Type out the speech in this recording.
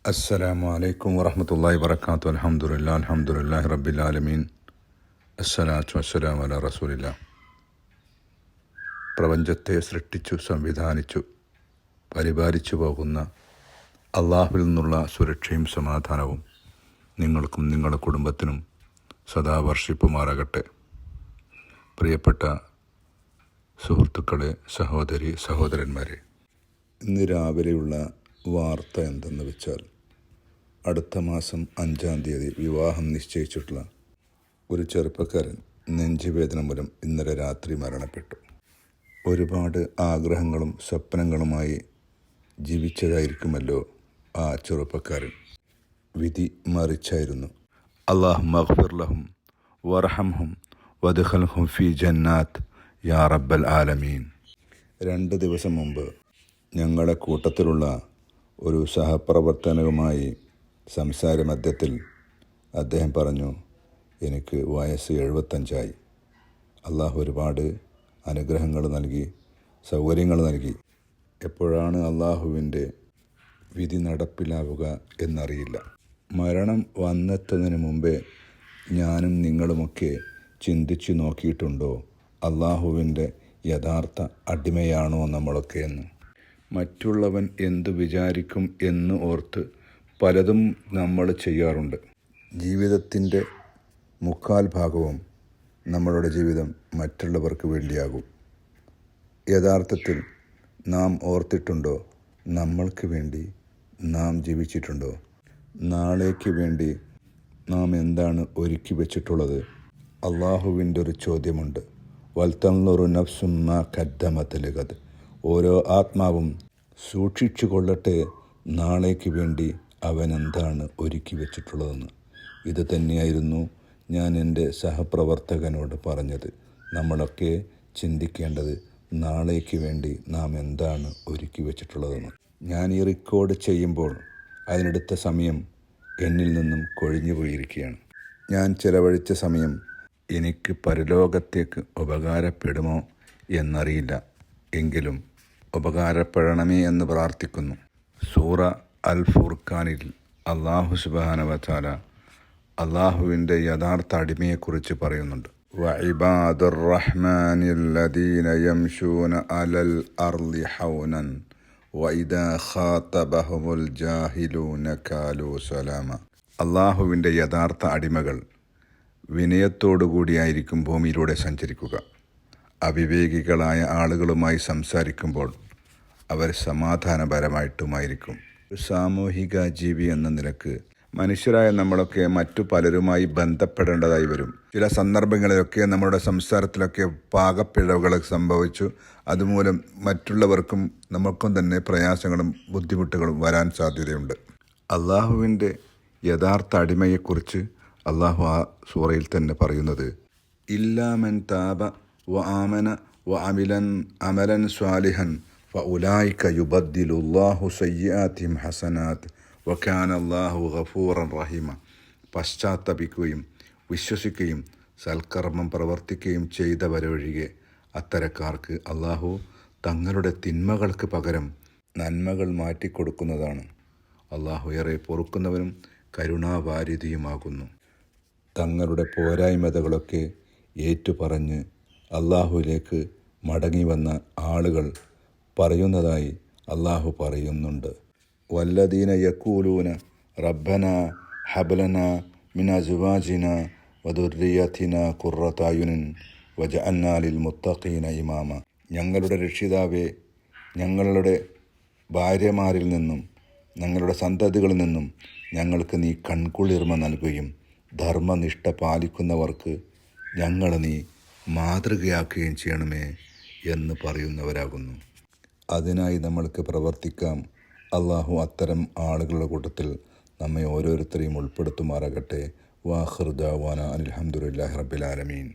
അസ്സലാമു അലൈക്കും വറഹ്മത്തുള്ളാഹി വബറകാതുഹു. അൽഹംദുലില്ലാഹി റബ്ബിൽ ആലമീൻ. അസ്സലാത്തു വസ്സലാമു അലാ റസൂലില്ലാ. പ്രപഞ്ചത്തെ സൃഷ്ടിച്ചു, സംവിധാനിച്ചു, പരിപാലിച്ചു പോകുന്ന അള്ളാഹുവിൽ നിന്നുള്ള സുരക്ഷയും സമാധാനവും നിങ്ങൾക്കും നിങ്ങളുടെ കുടുംബത്തിനും സദാ വർഷിപ്പുമാറാകട്ടെ. പ്രിയപ്പെട്ട സുഹൃത്തുക്കളെ, സഹോദരി സഹോദരന്മാരെ, ഇന്ന് രാവിലെയുള്ള വാർത്ത എന്തെന്ന് വെച്ചാൽ, അടുത്ത മാസം 5-ാം തീയതി വിവാഹം നിശ്ചയിച്ചിട്ടുള്ള ഒരു ചെറുപ്പക്കാരൻ നെഞ്ചുവേദന മൂലം ഇന്നലെ രാത്രി മരണപ്പെട്ടു. ഒരുപാട് ആഗ്രഹങ്ങളും സ്വപ്നങ്ങളുമായി ജീവിച്ചതായിരിക്കുമല്ലോ ആ ചെറുപ്പക്കാരൻ. വിധി മറിച്ചായിരുന്നു. അല്ലാഹുമ്മ അഗ്ഫിർ ലഹും വർഹംഹും വദ്ഖിൽഹും ഫീ ജന്നാത്ത് യാ റബ്ബൽ ആലമീൻ. 2 ദിവസം മുമ്പ് ഞങ്ങളുടെ കൂട്ടത്തിലുള്ള ഒരു സഹപ്രവർത്തനവുമായി സംസാര മധ്യത്തിൽ അദ്ദേഹം പറഞ്ഞു, എനിക്ക് വയസ്സ് 75ആയി. അള്ളാഹു ഒരുപാട് അനുഗ്രഹങ്ങൾ നൽകി, സൗകര്യങ്ങൾ നൽകി. എപ്പോഴാണ് അള്ളാഹുവിൻ്റെ വിധി നടപ്പിലാവുക എന്നറിയില്ല. മരണം വന്നെത്തുന്നതിന് മുമ്പേ ഞാനും നിങ്ങളുമൊക്കെ ചിന്തിച്ചു നോക്കിയിട്ടുണ്ടോ, അള്ളാഹുവിൻ്റെ യഥാർത്ഥ അടിമയാണോ നമ്മളൊക്കെ എന്ന്? മറ്റുള്ളവൻ എന്തു വിചാരിക്കും എന്ന് ഓർത്ത് പലതും നമ്മൾ ചെയ്യാറുണ്ട്. ജീവിതത്തിൻ്റെ 3/4 ഭാഗവും നമ്മളുടെ ജീവിതം മറ്റുള്ളവർക്ക് വേണ്ടിയാകും. യഥാർത്ഥത്തിൽ നാം ഓർത്തിട്ടുണ്ടോ, നമ്മൾക്ക് വേണ്ടി നാം ജീവിച്ചിട്ടുണ്ടോ? നാളേക്ക് വേണ്ടി നാം എന്താണ് ഒരുക്കി വെച്ചിട്ടുള്ളത്? അള്ളാഹുവിൻ്റെ ഒരു ചോദ്യമുണ്ട്, വൽതൻളുറു നഫ്സും മാ ഖദ്ദമത് ലിഗദ്. ഓരോ ആത്മാവും സൂക്ഷിച്ചു കൊള്ളട്ടെ നാളേക്ക് വേണ്ടി അവൻ എന്താണ് ഒരുക്കി വെച്ചിട്ടുള്ളതെന്ന്. ഇത് തന്നെയായിരുന്നു ഞാൻ എൻ്റെ സഹപ്രവർത്തകനോട് പറഞ്ഞത്. നമ്മളൊക്കെ ചിന്തിക്കേണ്ടത് നാളേക്ക് വേണ്ടി നാം എന്താണ് ഒരുക്കി വെച്ചിട്ടുള്ളതെന്ന്. ഞാൻ ഈ റെക്കോർഡ് ചെയ്യുമ്പോൾ അതിനെടുത്ത സമയം എന്നിൽ നിന്നും കൊഴിഞ്ഞു പോയിരിക്കുകയാണ്. ഞാൻ ചിലവഴിച്ച സമയം എനിക്ക് പരലോകത്തേക്ക് ഉപകാരപ്പെടുമോ എന്നറിയില്ല. എങ്കിലും ഉപകാരപ്പെടണമേ എന്ന് പ്രാർത്ഥിക്കുന്നു. സൂറ അൽ ഫുർഖാനിൽ അല്ലാഹു സുബ്ഹാനഹു വ തആല അള്ളാഹുവിൻ്റെ യഥാർത്ഥ അടിമയെക്കുറിച്ച് പറയുന്നുണ്ട്. വഇബാദുർ റഹ്മാനില്ലദീന യംശൂന അലൽ അർളി ഹൗനൻ വഇദാ ഖാതബഹുമുൽ ജാഹിലൂന ഖാലൂ സലാമ. അള്ളാഹുവിൻ്റെ യഥാർത്ഥ അടിമകൾ വിനയത്തോടുകൂടിയായിരിക്കും ഭൂമിയിലൂടെ സഞ്ചരിക്കുക. അവിവേകികളായ ആളുകളുമായി സംസാരിക്കുമ്പോൾ അവർ സമാധാനപരമായിട്ടുമായിരിക്കും. ഒരു സാമൂഹിക ജീവി എന്ന നിലക്ക് മനുഷ്യരായ നമ്മളൊക്കെ മറ്റു പലരുമായി ബന്ധപ്പെടേണ്ടതായി വരും. ചില സന്ദർഭങ്ങളിലൊക്കെ നമ്മുടെ സംസാരത്തിലൊക്കെ പാകപ്പിഴവുകൾ സംഭവിച്ചു. അതുമൂലം മറ്റുള്ളവർക്കും നമുക്കും തന്നെ പ്രയാസങ്ങളും ബുദ്ധിമുട്ടുകളും വരാൻ സാധ്യതയുണ്ട്. അള്ളാഹുവിൻ്റെ യഥാർത്ഥ അടിമയെക്കുറിച്ച് അള്ളാഹു ആ സൂറയിൽ തന്നെ പറയുന്നത്, ഇല്ലാ മൻ താബ വ ആമന വ അമലൻ സ്വാലിഹൻ ഫഉലൈക യുബദ്ദിലുല്ലാഹു സയ്യിആതിഹിം ഹസനാത്ത് വകാന അല്ലാഹു ഗഫൂറൻ റഹീമ. പശ്ചാത്തപിക്കുകയും വിശ്വസിക്കുകയും സൽക്കർമ്മം പ്രവർത്തിക്കുകയും ചെയ്തവരൊഴികെ അത്തരക്കാർക്ക് അള്ളാഹു തങ്ങളുടെ തിന്മകൾക്ക് പകരം നന്മകൾ മാറ്റിക്കൊടുക്കുന്നതാണ്. അള്ളാഹു ഏറെ പൊറുക്കുന്നവനും കരുണാവാരിധിയുമാകുന്നു. തങ്ങളുടെ പോരായ്മകളൊക്കെ ഏറ്റുപറഞ്ഞ് അള്ളാഹുവിലേക്ക് മടങ്ങി വന്ന ആളുകൾ പറയുന്നതായി അള്ളാഹു പറയുന്നുണ്ട്. വല്ലദീന യഖൂലൂന റബ്ബന ഹബ്ലന മിൻ അസ്വാജിന വദുർരിയതിന ഖുർറത അയുനിൻ വജഅൽനാ ലിൽ മുത്തഖീന ഇമാമ. ഞങ്ങളുടെ രക്ഷിതാവേ, ഞങ്ങളുടെ ഭാര്യമാരിൽ നിന്നും ഞങ്ങളുടെ സന്തതികളിൽ നിന്നും ഞങ്ങൾക്ക് നീ കൺകുളിർമ നൽകുകയും ധർമ്മനിഷ്ഠ പാലിക്കുന്നവർക്ക് ഞങ്ങളെ നീ മാതൃകയാക്കുകയും ചെയ്യണമേ എന്ന് പറയുന്നവരാകുന്നു. അതിനായി നമ്മൾക്ക് പ്രവർത്തിക്കാം. അള്ളാഹു അത്തരം ആളുകളുടെ കൂട്ടത്തിൽ നമ്മെ ഓരോരുത്തരെയും ഉൾപ്പെടുത്തുമാറാകട്ടെ. വാഖിറു ദഅ്വാനാ അനിൽ ഹംദുലില്ലാഹി റബ്ബിൽ ആലമീൻ.